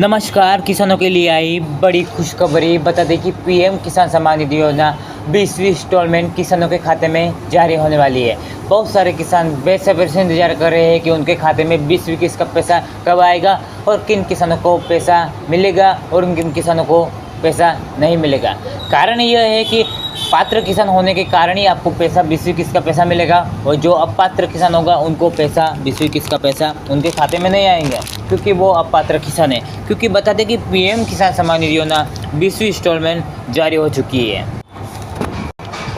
नमस्कार। किसानों के लिए आई बड़ी खुशखबरी। बता दें कि पीएम किसान सम्मान निधि योजना 20वीं इंस्टॉलमेंट किसानों के खाते में जारी होने वाली है। बहुत सारे किसान बेसब्री से इंतजार कर रहे हैं कि उनके खाते में 20वीं किस्त का पैसा कब आएगा और किन किसानों को पैसा मिलेगा और किन किसानों को पैसा नहीं मिलेगा। कारण यह है कि पात्र किसान होने के कारण ही आपको पैसा 20वीं किस्त का पैसा मिलेगा और जो अपात्र किसान होगा उनको पैसा 20वीं किस्त का पैसा उनके खाते में नहीं आएंगे क्योंकि वो अपात्र किसान है। क्योंकि बता दें कि पीएम किसान सम्मान निधि योजना 20वीं इंस्टॉलमेंट जारी हो चुकी है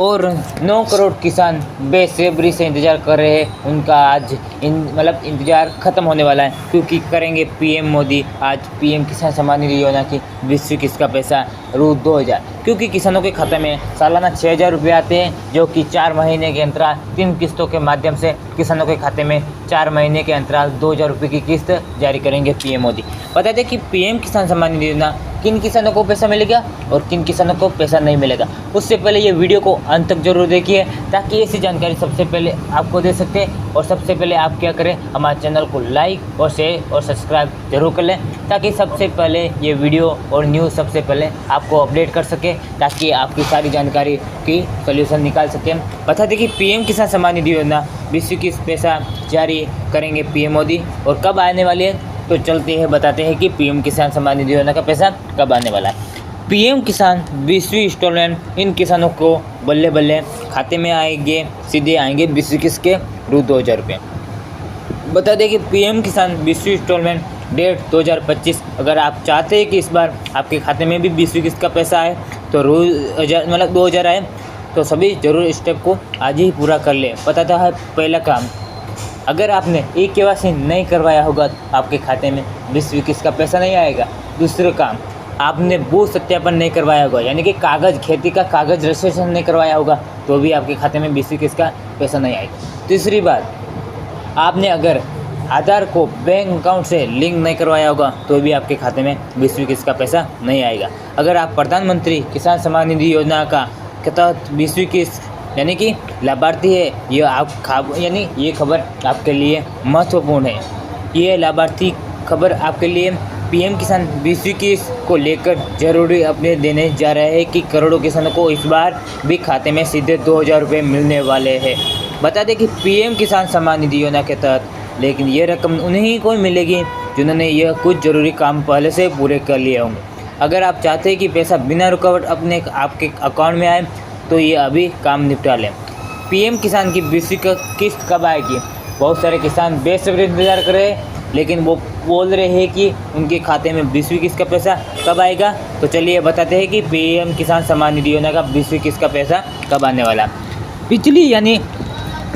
और 9 करोड़ किसान बेसब्री से इंतज़ार कर रहे हैं। उनका आज इंतज़ार ख़त्म होने वाला है क्योंकि करेंगे पीएम मोदी आज पीएम किसान सम्मान निधि योजना की 20वीं किस्त का पैसा रू 2000। क्योंकि किसानों के खाते में सालाना 6000 रुपये आते हैं जो कि 4 महीने के अंतराल 3 किस्तों के माध्यम से किसानों के खाते में 4 महीने के अंतराल 2000 रुपये की किस्त जारी करेंगे पीएम मोदी। बता दें कि पीएम किसान सम्मान निधि योजना किन किसानों को पैसा मिलेगा और किन किसानों को पैसा नहीं मिलेगा। उससे पहले ये वीडियो को अंत तक जरूर देखिए ताकि ऐसी जानकारी सबसे पहले आपको दे सकते हैं। और सबसे पहले आप क्या करें, हमारे चैनल को लाइक और शेयर और सब्सक्राइब जरूर कर लें ताकि सबसे पहले ये वीडियो और न्यूज़ सबसे पहले आपको अपडेट कर सके ताकि आपकी सारी जानकारी की सोल्यूशन निकाल सकें। बता दें कि पीएम किसान सम्मान निधि योजना 20वीं किस्त पैसा जारी करेंगे पीएम मोदी और कब आने वाली है तो चलते हैं बताते हैं कि पीएम किसान सम्मान निधि योजना का पैसा कब आने वाला है। पीएम किसान 20वीं इंस्टॉलमेंट इन किसानों को बल्ले बल्ले खाते में आएंगे, सीधे आएंगे 20वीं किस्त के रू 2000 रुपये। बता दें कि पीएम किसान 20वीं इंस्टॉलमेंट डेट 2025। अगर आप चाहते हैं कि इस बार आपके खाते में भी 20वीं किस्त का पैसा आए तो रू 2000 आए तो सभी जरूर स्टेप को आज ही पूरा कर ले। बताता है पहला काम, अगर आपने KYC नहीं करवाया होगा तो आपके खाते में 20वीं किस्त का पैसा नहीं आएगा। दूसरा काम, आपने बूथ सत्यापन नहीं करवाया होगा यानी कि कागज़ खेती का कागज़ रजिस्ट्रेशन नहीं करवाया होगा तो भी आपके खाते में 20वीं किस्त का पैसा नहीं आएगा। तीसरी बात, आपने अगर आधार को बैंक अकाउंट से लिंक नहीं करवाया होगा तो भी आपके खाते में 20वीं किस्त का पैसा नहीं आएगा। अगर आप प्रधानमंत्री किसान सम्मान निधि योजना के तहत 20वीं किस्त यानी कि लाभार्थी है, ये खबर आपके लिए महत्वपूर्ण है। ये लाभार्थी खबर आपके लिए पीएम किसान 20वीं किस्त को लेकर जरूरी अपडेट देने जा रहे हैं कि करोड़ों किसानों को इस बार भी खाते में सीधे 2000 रुपये मिलने वाले हैं। बता दें कि पीएम किसान सम्मान निधि योजना के तहत लेकिन ये रकम उन्हीं को मिलेगी जिन्होंने यह कुछ ज़रूरी काम पहले से पूरे कर लिए होंगे। अगर आप चाहते हैं कि पैसा बिना रुकावट आपके अकाउंट में आए तो ये अभी काम निपटा लें। पीएम किसान की 20वीं किस्त कब आएगी? बहुत सारे किसान बेसब्री इंतजार कर रहे हैं लेकिन वो बोल रहे हैं कि उनके खाते में 20वीं किस्त का पैसा कब आएगा। तो चलिए बताते हैं कि पीएम किसान सम्मान निधि योजना का 20वीं किस्त का पैसा कब आने वाला। पिछली यानी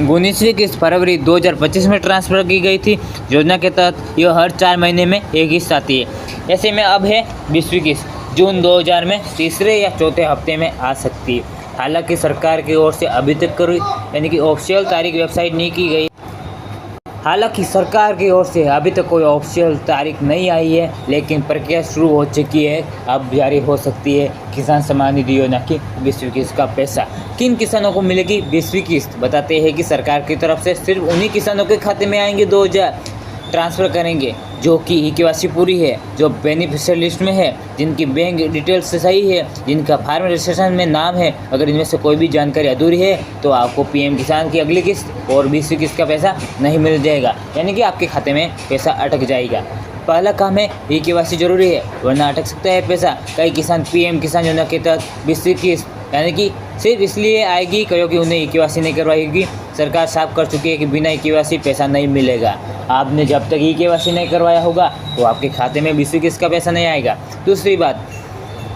19वीं किस्त फरवरी 2025 में ट्रांसफ़र की गई थी। योजना के तहत यह हर 4 महीने में एक किस्त आती है। ऐसे में अब है 20वीं किस्त जून 2000 में तीसरे या चौथे हफ्ते में आ सकती है। हालांकि सरकार की ओर से अभी तक ऑफिशियल तारीख वेबसाइट नहीं की गई। हालांकि सरकार की ओर से अभी तक कोई ऑफिशियल तारीख नहीं आई है लेकिन प्रक्रिया शुरू हो चुकी है। अब जारी हो सकती है किसान सम्मान निधि योजना की 20वीं किस्त का पैसा। किन किसानों को मिलेगी 20वीं किस्त? बताते हैं कि सरकार की तरफ से सिर्फ उन्हीं किसानों के खाते में आएंगे 2000 ट्रांसफ़र करेंगे जो कि KYC पूरी है, जो बेनिफिशियरी लिस्ट में है, जिनकी बैंक डिटेल्स से सही है, जिनका फार्म रजिस्ट्रेशन में नाम है। अगर इनमें से कोई भी जानकारी अधूरी है तो आपको पीएम किसान की अगली किस्त और 20वीं किस्त का पैसा नहीं मिल जाएगा यानी कि आपके खाते में पैसा अटक जाएगा। पहला काम है KYC जरूरी है वरना अटक सकता है पैसा। कई किसान पीएम किसान योजना के तहत 20वीं किस्त यानी कि सिर्फ इसलिए आएगी क्योंकि उन्हें KYC नहीं करवाएगी। सरकार साफ कर चुकी है कि बिना KYC पैसा नहीं मिलेगा। आपने जब तक KYC नहीं करवाया होगा तो आपके खाते में 20वीं किस्त का पैसा नहीं आएगा। दूसरी बात,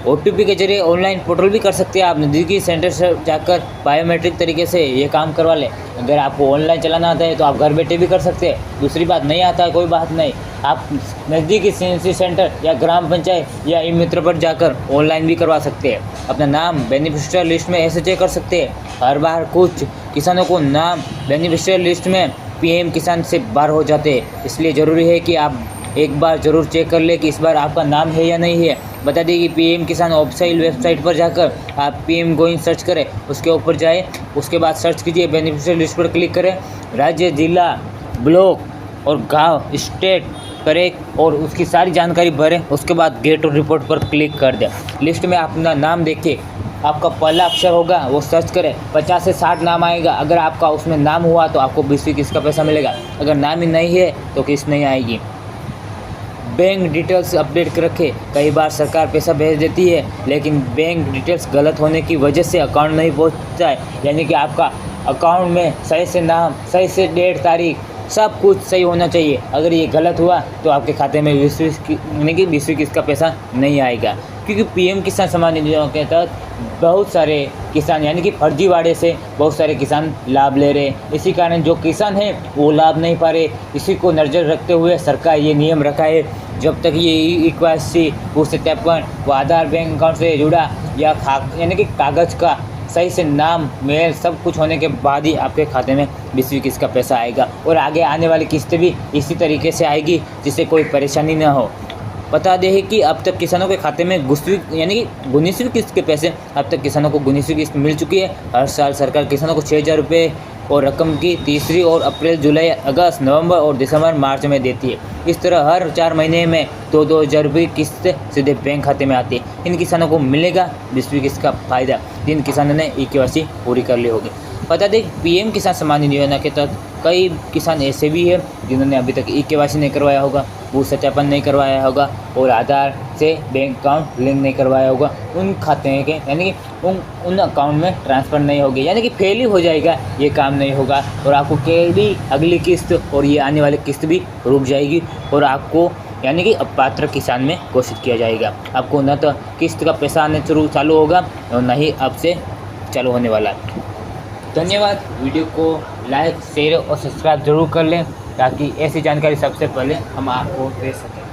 OTP के जरिए ऑनलाइन पोर्टल भी कर सकते हैं। आप नज़दीकी सेंटर से जाकर बायोमेट्रिक तरीके से ये काम करवा लें। अगर आपको ऑनलाइन चलाना आता है तो आप घर बैठे भी कर सकते हैं। दूसरी बात, नहीं आता है कोई बात नहीं, आप नज़दीकी CNC सेंटर या ग्राम पंचायत या ई-मित्र पर जाकर ऑनलाइन भी करवा सकते हैं। अपना नाम बेनिफिशियरी लिस्ट में ऐसे चेक कर सकते हैं। हर बार कुछ किसानों को नाम बेनिफिशियरी लिस्ट में पीएम किसान से बाहर हो जाते हैं, इसलिए ज़रूरी है कि आप एक बार ज़रूर चेक कर ले कि इस बार आपका नाम है या नहीं है। बता दें कि पीएम किसान ऑफिशियल वेबसाइट पर जाकर आप पीएम गोइंग सर्च करें, उसके ऊपर जाएं, उसके बाद सर्च कीजिए, बेनिफिशियरी लिस्ट पर क्लिक करें। राज्य, जिला, ब्लॉक और गांव, स्टेट करें और उसकी सारी जानकारी भरें। उसके बाद गेट और रिपोर्ट पर क्लिक कर दें। लिस्ट में अपना नाम देखें, आपका पहला अक्षर होगा वो सर्च करें। 50 से 60 नाम आएगा। अगर आपका उसमें नाम हुआ तो आपको 20वीं किस्त का पैसा मिलेगा। अगर नाम ही नहीं है तो किस्त नहीं आएगी। बैंक डिटेल्स अपडेट कर रखें। कई बार सरकार पैसा भेज देती है लेकिन बैंक डिटेल्स गलत होने की वजह से अकाउंट नहीं पहुंचता है, यानी कि आपका अकाउंट में सही से नाम, सही से डेट, तारीख, सब कुछ सही होना चाहिए। अगर ये गलत हुआ तो आपके खाते में 20वीं किस्त का पैसा नहीं आएगा। क्योंकि पीएम किसान सम्मान निधि योजना के तहत बहुत सारे किसान यानी कि फर्जीवाड़े से बहुत सारे किसान लाभ ले रहे हैं। इसी कारण जो किसान हैं वो लाभ नहीं पा रहे। इसी को नज़र रखते हुए सरकार ये नियम रखा है, जब तक ये E81 भू-सत्यापन व आधार बैंक अकाउंट से जुड़ा या यानी कि कागज़ का सही से नाम, मेल सब कुछ होने के बाद ही आपके खाते में 20वीं किस्त का पैसा आएगा। और आगे आने वाली किस्तें भी इसी तरीके से आएगी जिससे कोई परेशानी ना हो। बता दें कि अब तक किसानों के खाते में 19वीं किस्त के पैसे अब तक किसानों को 19वीं किस्त मिल चुकी है। हर साल सरकार किसानों को 6,000 रुपये और रकम की तीसरी और अप्रैल, जुलाई, अगस्त, नवंबर और दिसंबर, मार्च में देती है। इस तरह हर 4 महीने में 2-2 हज़ार रुपये किस्त सीधे बैंक खाते में आती है। इन किसानों को मिलेगा 20वीं किस्त का फ़ायदा जिन किसानों ने E81 पूरी कर ली होगी। बता दें पीएम किसान सम्मान निधि योजना के तहत कई किसान ऐसे भी हैं जिन्होंने अभी तक E81 नहीं करवाया होगा, भू सत्यापन नहीं करवाया होगा और आधार से बैंक अकाउंट लिंक नहीं करवाया होगा। उन खाते के यानी कि उन अकाउंट में ट्रांसफ़र नहीं होगी, यानी कि फेल ही हो जाएगा, ये काम नहीं होगा और आपको भी अगली किस्त और ये आने वाली किस्त भी रुक जाएगी और आपको यानी कि अपात्र किसान में घोषित किया जाएगा। आपको न तो किस्त का पैसा आने चालू होगा और न ही अब से चालू होने वाला है। धन्यवाद। वीडियो को लाइक, शेयर और सब्सक्राइब जरूर कर लें ताकि ऐसी जानकारी सबसे पहले हम आपको दे सकें।